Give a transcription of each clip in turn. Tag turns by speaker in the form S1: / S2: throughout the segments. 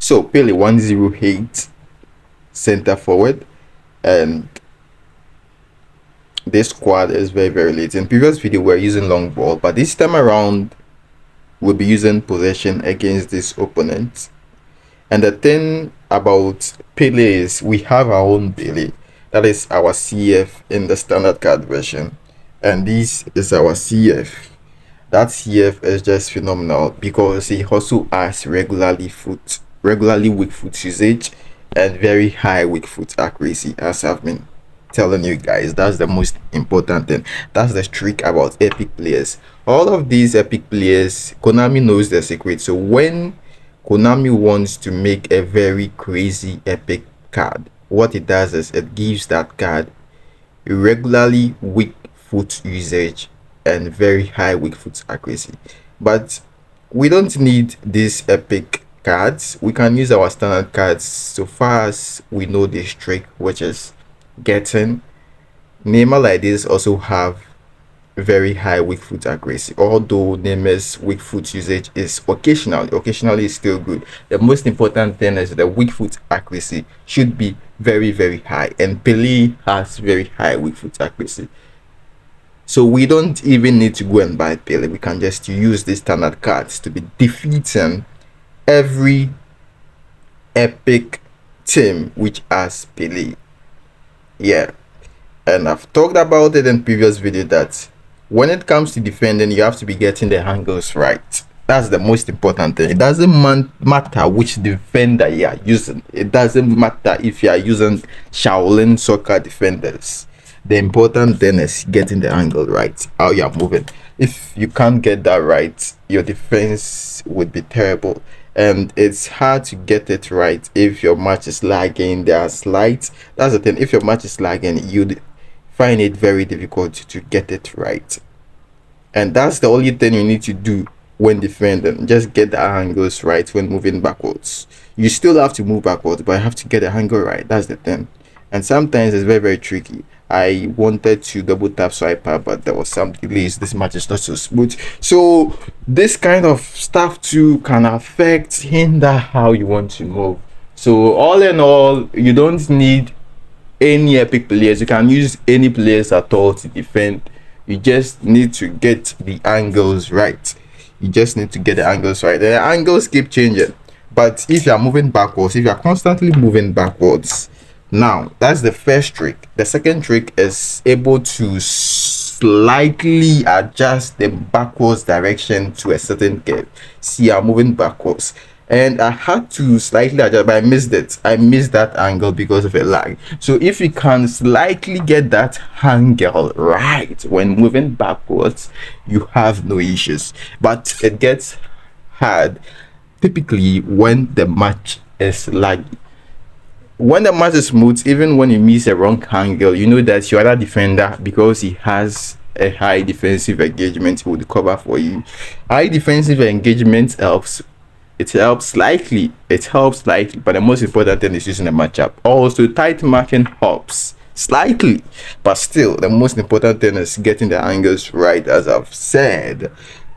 S1: So Pele 108 center forward, and this squad is very late. In previous video we're using long ball, but this time around we'll be using possession against this opponent. And the thing about Pele is we have our own Pele. That is our CF in the standard card version, and this is our CF. That CF is just phenomenal because he also has regularly weak foot usage and very high weak foot accuracy, as I've been telling you guys. That's the most important thing. That's the trick about epic players. All of these epic players, Konami knows the secret. So when Konami wants to make a very crazy epic card, what it does is it gives that card irregularly weak foot usage and very high weak foot accuracy. But we don't need these epic cards. We can use our standard cards so far as we know this trick, which is getting Neymar like this also have very high weak foot accuracy, although Neymar's weak foot usage is occasionally is still good. The most important thing is the weak foot accuracy should be very high, and Pele has very high weak foot accuracy. So we don't even need to go and buy Pele. We can just use these standard cards to be defeating every epic team which has Pele. Yeah, and I've talked about it in previous video that when it comes to defending, you have to be getting the angles right. That's the most important thing. It doesn't matter which defender you are using. It doesn't matter if you are using Shaolin soccer defenders. The important thing is getting the angle right, how you are moving. If you can't get that right, your defense would be terrible. And it's hard to get it right if your match is lagging. There are slight. That's the thing. If your match is lagging, you'd find it very difficult to get it right. And that's the only thing you need to do when defending. Just get the angles right when moving backwards. You still have to move backwards, but you have to get the angle right. That's the thing. And sometimes it's very tricky. I wanted to double tap swiper, but there was some delays. This match is not so smooth. So this kind of stuff too can hinder how you want to move. So all in all, you don't need any epic players. You can use any players at all to defend. You just need to get the angles right. The angles keep changing, but if you are moving backwards, if you are constantly moving backwards, now that's the first trick. The second trick is able to slightly adjust the backwards direction to a certain curve. See, I'm moving backwards, and I had to slightly adjust, but I missed it. I missed that angle because of a lag. So if you can slightly get that angle right when moving backwards, you have no issues. But it gets hard typically when the match is laggy. When the match is smooth, even when you miss a wrong angle, you know that your other defender, because he has a high defensive engagement, he will cover for you. High defensive engagement helps. It helps slightly, but the most important thing is using the matchup. Also, tight marking helps slightly, but still the most important thing is getting the angles right. As I've said,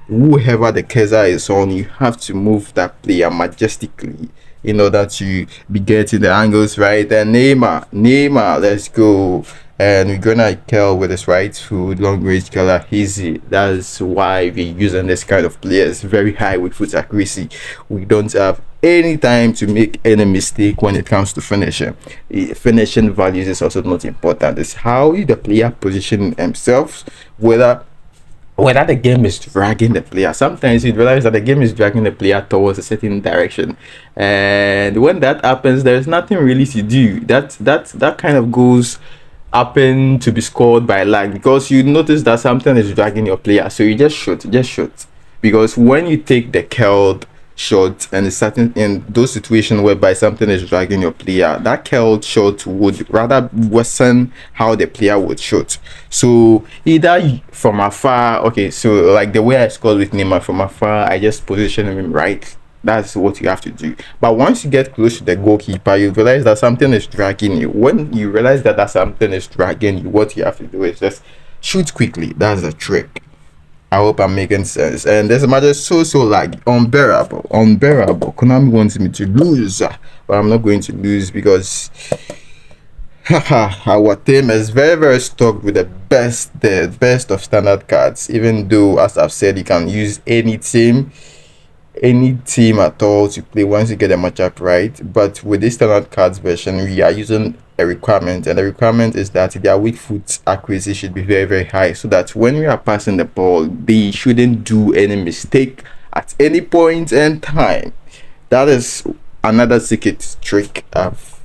S1: whoever the Keza is on, you have to move that player majestically in order to be getting the angles right. And Neymar, let's go. And we're gonna kill with this right foot, long range killer, easy. That's why we're using this kind of players. Very high with foot accuracy. We don't have any time to make any mistake when it comes to finishing. Finishing values is also not important. It's how the player position himself, whether the game is dragging the player. Sometimes you realize that the game is dragging the player towards a certain direction, and when that happens, there's nothing really to do. That kind of goes happen to be scored by lag, because you notice that something is dragging your player, so you just shoot. Because when you take the curled shot, and it's certain in those situations whereby something is dragging your player, that curled shot would rather worsen how the player would shoot. So either from afar, okay, so like the way I scored with Neymar, from afar I just position him right. That's what you have to do. But once you get close to the goalkeeper, you realize that something is dragging you. When you realize that something is dragging you, what you have to do is just shoot quickly. That's the trick. I hope I'm making sense. And this match is so laggy, unbearable. Konami wants me to lose, but I'm not going to lose because our team is very stuck with the best of standard cards. Even though, as I've said, you can use any team at all to play once you get the matchup right. But with this standard cards version, we are using a requirement, and the requirement is that their weak foot accuracy should be very high, so that when we are passing the ball, they shouldn't do any mistake at any point in time. That is another secret trick I've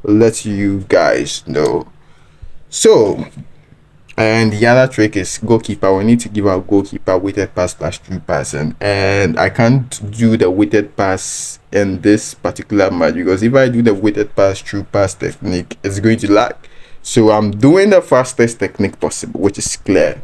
S1: let you guys know. So, and the other trick is goalkeeper. We need to give our goalkeeper weighted pass plus true passing, and I can't do the weighted pass in this particular match because if I do the weighted pass true pass technique, it's going to lag. So I'm doing the fastest technique possible, which is clear.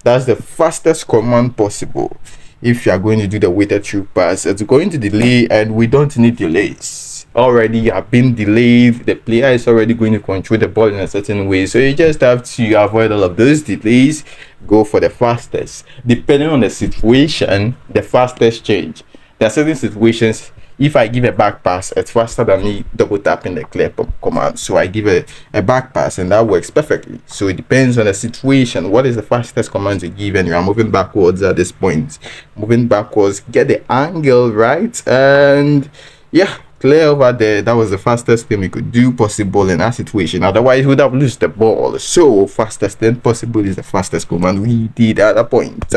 S1: That's the fastest command possible. If you are going to do the weighted true pass, it's going to delay, and we don't need delays. Already you have been delayed, the player is already going to control the ball in a certain way, so you just have to avoid all of those delays. Go for the fastest. Depending on the situation, the fastest change. There are certain situations, if I give a back pass, it's faster than me double tapping the clear command, so I give a back pass, and that works perfectly. So it depends on the situation. What is the fastest command to give? And you are moving backwards at this point. Moving backwards, get the angle right, and yeah, clear over there. That was the fastest thing we could do possible in that situation. Otherwise, we would have lost the ball. So fastest thing possible is the fastest command we did at that point.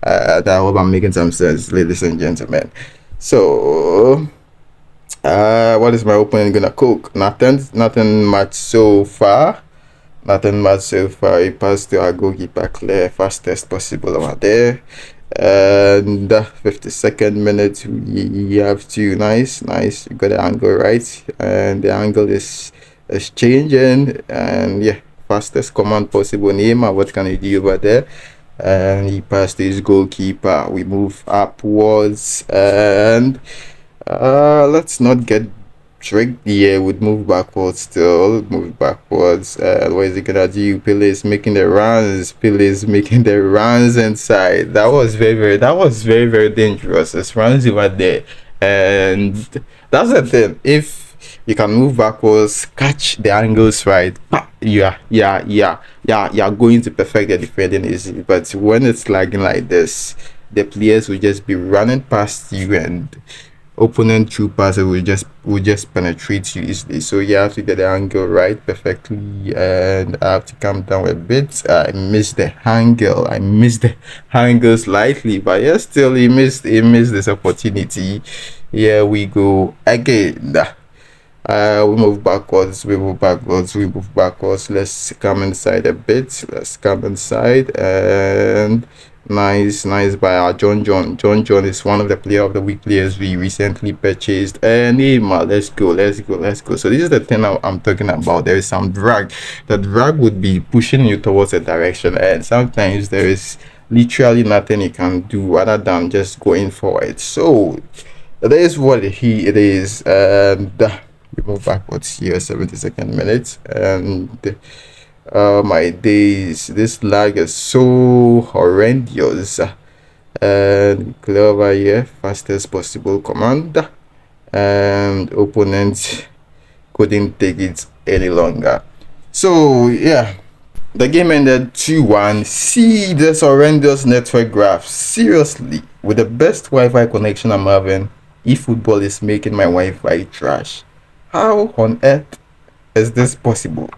S1: I hope I'm making some sense, ladies and gentlemen. So what is my opponent gonna cook? Nothing much so far. He passed to our goalkeeper, clear, fastest possible over there. And 52nd minute, we have to nice, you got the angle right, and the angle is changing, and yeah, fastest command possible. Neymar, what can he do over there? And he passed to his goalkeeper. We move upwards, and let's not get tricked here. Would move backwards, still move backwards. What is he gonna do? Pele is making the runs. Inside. That was very dangerous. It's runs over there, and that's the thing. If you can move backwards, catch the angles right, you're going to perfect the defending easy. But when it's lagging like this, the players will just be running past you, and opponent true passer will just penetrate you easily. So you have to get the angle right perfectly, and I have to come down a bit. I missed the angle slightly, but yeah, still he missed this opportunity. Here we go again. We move backwards. Let's come inside a bit. And nice by our John is one of the player of the week players we recently purchased. And Neymar, let's go. So this is the thing I'm talking about. There is some drag. The drag would be pushing you towards a direction, and sometimes there is literally nothing you can do other than just going forward. So that is what it is. And we move backwards here, 72nd minute, and my days, this lag is so horrendous. And clear over here, fastest possible command, and opponent couldn't take it any longer. So yeah, the game ended 2-1. See this horrendous network graph. Seriously, with the best Wi-Fi connection I'm having, eFootball is making my Wi-Fi trash. How on earth is this possible?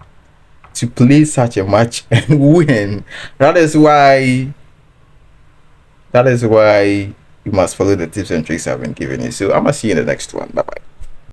S1: To play such a match and win. That is why you must follow the tips and tricks I've been giving you. So I'm gonna see you in the next one. Bye bye.